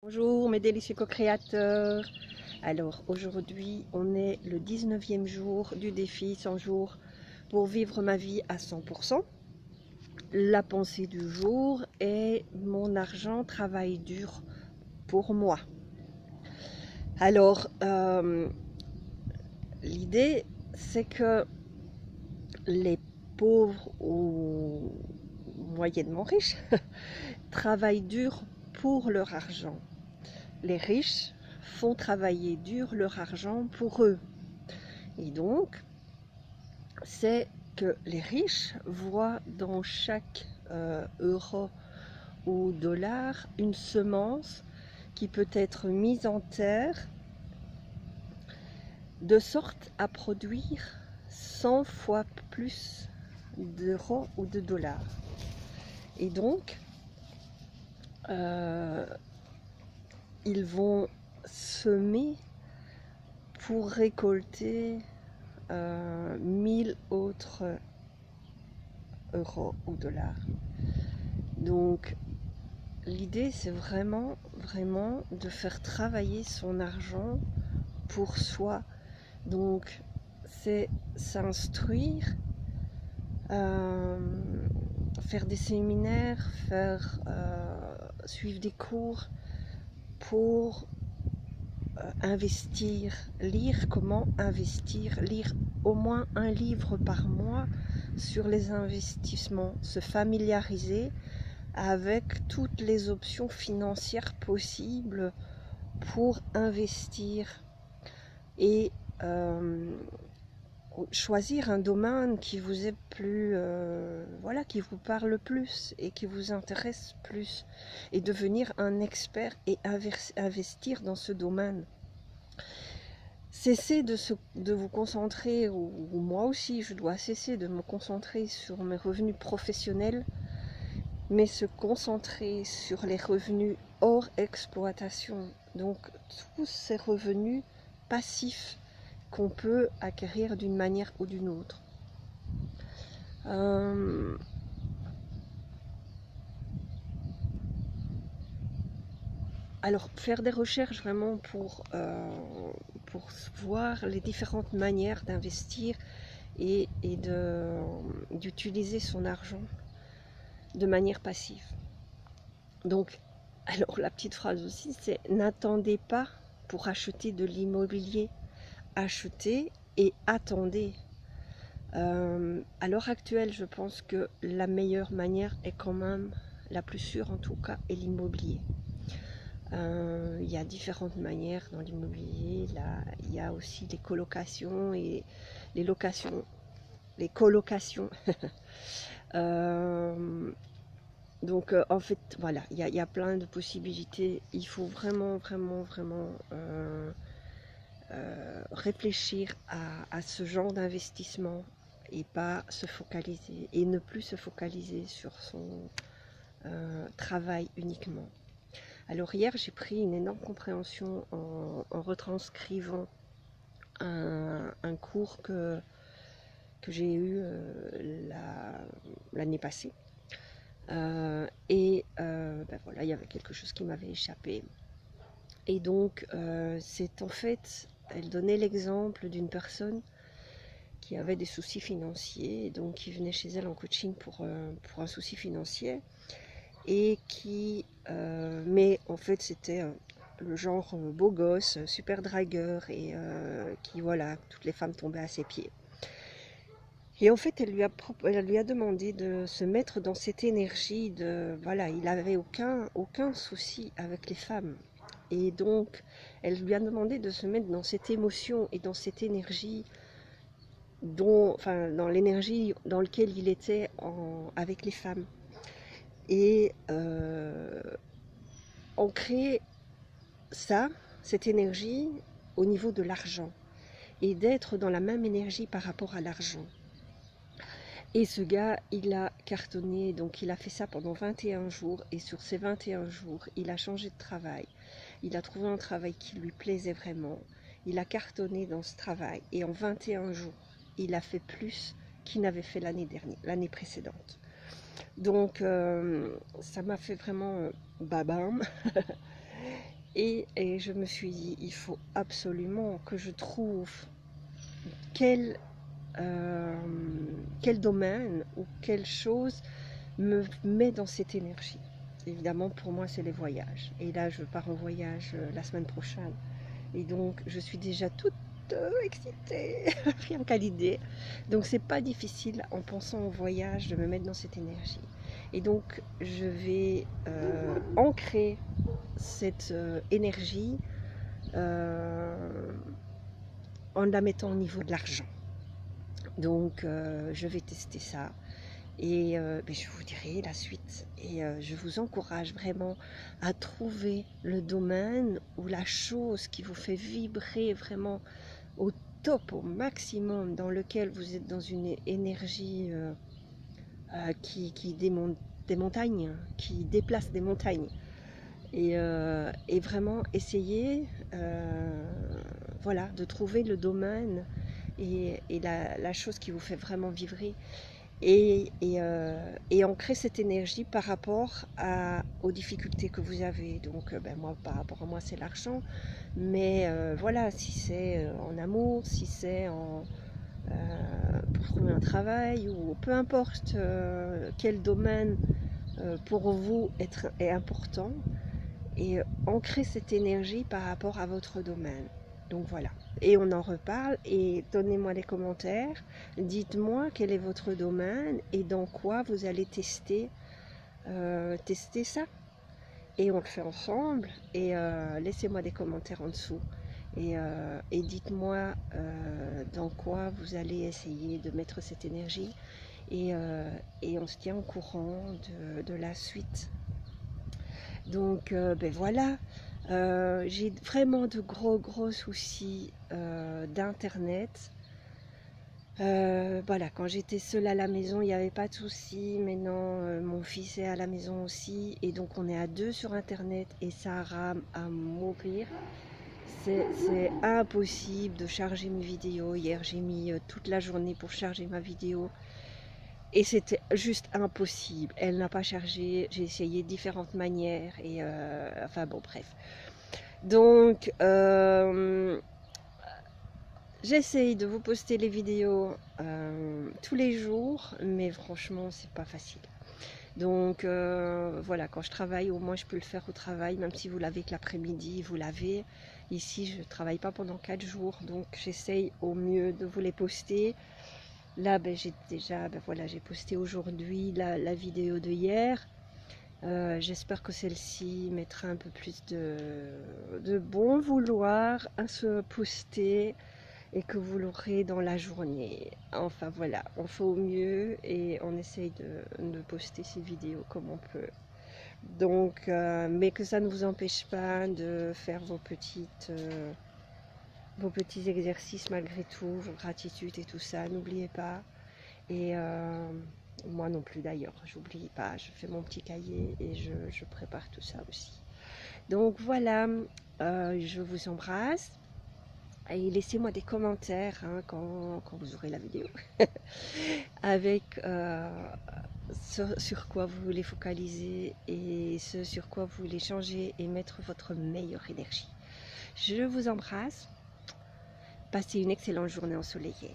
Bonjour mes délicieux co-créateurs. Alors aujourd'hui on est le 19e jour du défi 100 jours pour vivre ma vie à 100%. La pensée du jour est mon argent travaille dur pour moi. Alors l'idée c'est que les pauvres ou moyennement riches travaillent dur pour leur argent. Les riches font travailler dur leur argent pour eux. Et donc, c'est que les riches voient dans chaque euro ou dollar une semence qui peut être mise en terre de sorte à produire 100 fois plus d'euros ou de dollars. Et donc, ils vont semer pour récolter 1000 autres euros ou dollars. Donc l'idée c'est vraiment de faire travailler son argent pour soi. Donc c'est s'instruire, faire des séminaires, suivre des cours pour investir, lire comment investir, lire au moins un livre par mois sur les investissements, se familiariser avec toutes les options financières possibles pour investir et choisir un domaine qui vous est plus, voilà, qui vous parle plus et qui vous intéresse plus, et devenir un expert et investir dans ce domaine. Cessez de vous concentrer, ou moi aussi je dois cesser de me concentrer sur mes revenus professionnels, mais se concentrer sur les revenus hors exploitation, donc tous ces revenus passifs qu'on peut acquérir d'une manière ou d'une autre. Alors faire des recherches vraiment pour voir les différentes manières d'investir et d'utiliser son argent de manière passive. Donc, alors la petite phrase aussi, c'est n'attendez pas pour acheter de l'immobilier, achetez et attendez. À l'heure actuelle, je pense que la meilleure manière est quand même, la plus sûre en tout cas, est l'immobilier. Il y a différentes manières dans l'immobilier. Il y a aussi les colocations et les locations, les colocations. Donc en fait, voilà, il y a plein de possibilités. Il faut vraiment réfléchir à ce genre d'investissement et pas se focaliser, et ne plus se focaliser sur son travail uniquement. Alors hier, j'ai pris une énorme compréhension en retranscrivant un cours que j'ai eu l'année passée. Ben voilà, il y avait quelque chose qui m'avait échappé. Et donc, c'est en fait, elle donnait l'exemple d'une personne qui avait des soucis financiers, et donc qui venait chez elle en coaching pour un souci financier, et qui, mais en fait, c'était le genre beau gosse, super dragueur, et qui, voilà, toutes les femmes tombaient à ses pieds. Et en fait, elle lui a demandé de se mettre dans cette énergie de, voilà, il n'avait aucun souci avec les femmes. Et donc, elle lui a demandé de se mettre dans cette émotion et dans cette énergie, dans l'énergie dans laquelle il était avec les femmes. Et on crée cette énergie au niveau de l'argent, et d'être dans la même énergie par rapport à l'argent. Et ce gars, il a cartonné, donc il a fait ça pendant 21 jours, et sur ces 21 jours, il a changé de travail. Il a trouvé un travail qui lui plaisait vraiment. Il a cartonné dans ce travail, et en 21 jours, il a fait plus qu'il n'avait fait l'année précédente. Donc, ça m'a fait vraiment babam. Et je me suis dit, il faut absolument que je trouve quel, quel domaine ou quelle chose me met dans cette énergie. Évidemment, pour moi, c'est les voyages. Et là, je pars en voyage la semaine prochaine. Et donc, je suis déjà toute excitée, rien qu'à l'idée. Donc, c'est pas difficile en pensant au voyage de me mettre dans cette énergie. Et donc, je vais ancrer cette énergie en la mettant au niveau de l'argent. Donc, je vais tester ça. Et je vous dirai la suite. Et je vous encourage vraiment à trouver le domaine ou la chose qui vous fait vibrer vraiment au top, au maximum, dans lequel vous êtes dans une énergie qui démonte des montagnes, qui déplace des montagnes. Et vraiment essayer voilà, de trouver le domaine et la chose qui vous fait vraiment vibrer. Et ancrer cette énergie par rapport aux difficultés que vous avez. Donc moi, par rapport à moi, c'est l'argent, mais voilà, si c'est en amour, si c'est pour trouver un travail, ou peu importe quel domaine pour vous est important, et ancrer cette énergie par rapport à votre domaine. Donc voilà, et on en reparle, et donnez-moi les commentaires, dites-moi quel est votre domaine et dans quoi vous allez tester ça, et on le fait ensemble. Et laissez-moi des commentaires en dessous, et dites-moi dans quoi vous allez essayer de mettre cette énergie, et on se tient au courant de la suite. Donc voilà, j'ai vraiment de gros soucis d'internet. Voilà, quand j'étais seule à la maison, il n'y avait pas de soucis. Maintenant, mon fils est à la maison aussi, et donc on est à 2 sur internet, et ça rame à mourir. C'est impossible de charger mes vidéos. Hier, j'ai mis toute la journée pour charger ma vidéo, et c'était juste impossible. Elle n'a pas chargé. J'ai essayé différentes manières, et enfin bon, bref. Donc j'essaye de vous poster les vidéos tous les jours, mais franchement c'est pas facile. Donc voilà, quand je travaille, au moins je peux le faire au travail, même si vous l'avez que l'après-midi, vous l'avez. Ici je travaille pas pendant 4 jours, donc j'essaye au mieux de vous les poster. Là j'ai déjà, voilà, j'ai posté aujourd'hui la vidéo de hier. J'espère que celle-ci mettra un peu plus de bon vouloir à se poster, et que vous l'aurez dans la journée. Enfin voilà, on fait au mieux, et on essaye de poster ces vidéos comme on peut. Donc, mais que ça ne vous empêche pas de faire vos petits exercices malgré tout, vos gratitudes et tout ça, n'oubliez pas. Et moi non plus d'ailleurs, j'oublie pas, je fais mon petit cahier, et je prépare tout ça aussi. Donc voilà, je vous embrasse, et laissez-moi des commentaires quand vous aurez la vidéo avec sur quoi vous voulez focaliser, et ce sur quoi vous voulez changer et mettre votre meilleure énergie. Je vous embrasse, passez une excellente journée ensoleillée.